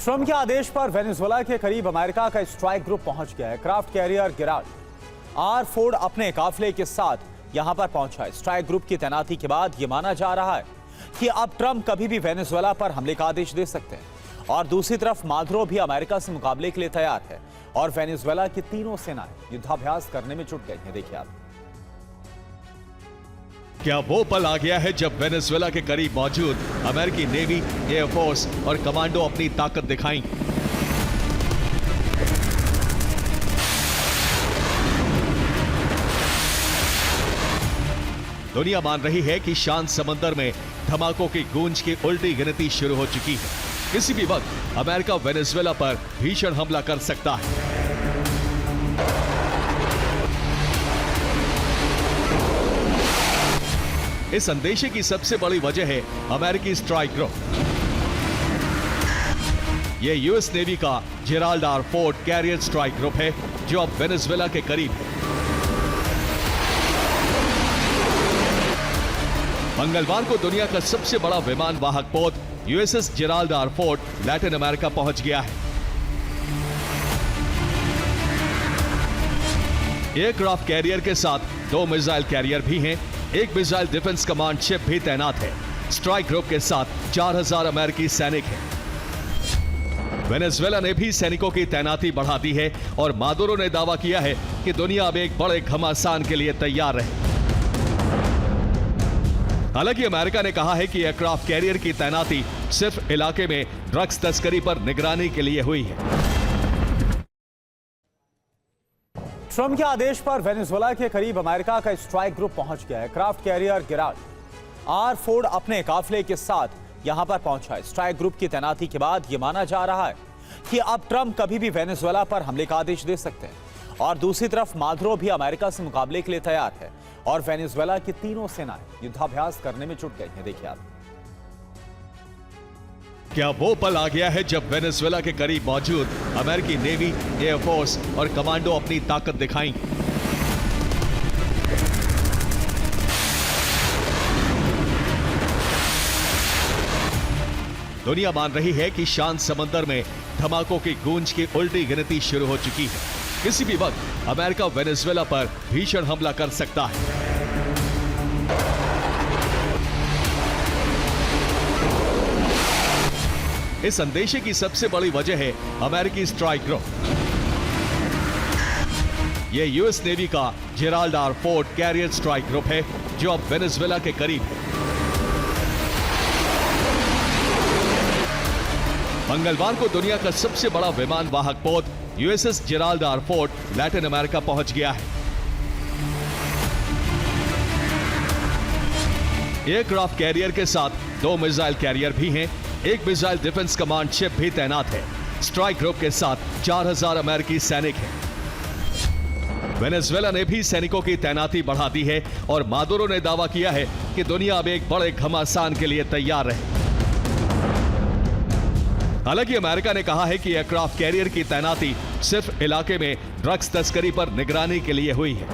Trump के आदेश पर Venezuela के करीब अमेरिका का स्ट्राइक ग्रुप पहुंच गया है। Craft carrier Gerald R Ford अपने काफिले के साथ यहां पर पहुंचा है। स्ट्राइक ग्रुप की तैनाती के बाद यह माना जा रहा है कि अब ट्रंप कभी भी वेनेजुएला पर हमले का आदेश दे सकते हैं। और दूसरी तरफ मादुरो भी अमेरिका से मुकाबले के लिए तैयार है और वेनेजुएला की तीनों सेनाएं युद्धाभ्यास करने में जुट गई हैं। देखिए आप। क्या वो पल आ गया है जब वेनेजुएला के करीब मौजूद अमेरिकी नेवी, एयरफोर्स और कमांडो अपनी ताकत दिखाएंगे। दुनिया मान रही है कि शांत समंदर में धमाकों की गूंज की उल्टी गिनती शुरू हो चुकी है। किसी भी वक्त अमेरिका वेनेजुएला पर भीषण हमला कर सकता है। इस अंदेशे की सबसे बड़ी वजह है अमेरिकी स्ट्राइक ग्रुप। यह यूएस नेवी का Gerald R Ford carrier strike group है जो अब वेनेजुएला के करीब है। मंगलवार को दुनिया का सबसे बड़ा विमान वाहक पोत USS Gerald R Ford Latin America पहुंच गया है। एयरक्राफ्ट कैरियर के साथ 2 मिसाइल कैरियर भी हैं। एक मिसाइल डिफेंस कमांड शिप भी तैनात है। स्ट्राइक ग्रुप के साथ 4000 अमेरिकी सैनिक हैं। वेनेजुएला ने भी सैनिकों की तैनाती बढ़ा दी है और मादुरो ने दावा किया है कि दुनिया अब एक बड़े घमासान के लिए तैयार है। हालांकि अमेरिका ने कहा है कि एयरक्राफ्ट कैरियर की तैनाती सिर्फ इलाके में ड्रग्स तस्करी पर निगरानी के लिए हुई है। ट्रंप के आदेश पर वेनेजुएला के करीब अमेरिका का स्ट्राइक ग्रुप पहुंच गया है। Craft carrier Gerald R Ford अपने काफिले के साथ यहां पर पहुंचा है। स्ट्राइक ग्रुप की तैनाती के बाद यह माना जा रहा है कि अब ट्रंप कभी भी वेनेजुएला पर हमले का आदेश दे सकते हैं। और दूसरी तरफ मादुरो भी अमेरिका से मुकाबले के लिए तैयार है और वेनेजुएला की तीनों सेनाएं युद्धाभ्यास करने में जुट गई हैं। देखिए आप। क्या वो पल आ गया है जब वेनेजुएला के करीब मौजूद अमेरिकी नेवी, एयरफोर्स और कमांडो अपनी ताकत दिखाएंगे। दुनिया मान रही है कि शांत समंदर में धमाकों की गूंज की उल्टी गिनती शुरू हो चुकी है। किसी भी वक्त अमेरिका वेनेजुएला पर भीषण हमला कर सकता है। इस अंदेशे की सबसे बड़ी वजह है अमेरिकी स्ट्राइक ग्रुप। यह यूएस नेवी का Gerald R Ford carrier strike group है जो अब वेनेजुएला के करीब है। मंगलवार को दुनिया का सबसे बड़ा विमान वाहक पोत USS Gerald R Ford Latin America पहुंच गया है। एयरक्राफ्ट कैरियर के साथ 2 मिसाइल कैरियर भी हैं। एक मिसाइल डिफेंस कमांड शिप भी तैनात है। स्ट्राइक ग्रुप के साथ 4000 अमेरिकी सैनिक हैं। वेनेजुएला ने भी सैनिकों की तैनाती बढ़ा दी है और मादुरो ने दावा किया है कि दुनिया अब एक बड़े घमासान के लिए तैयार है। हालांकि अमेरिका ने कहा है कि एयरक्राफ्ट कैरियर की तैनाती सिर्फ इलाके में ड्रग्स तस्करी पर निगरानी के लिए हुई है।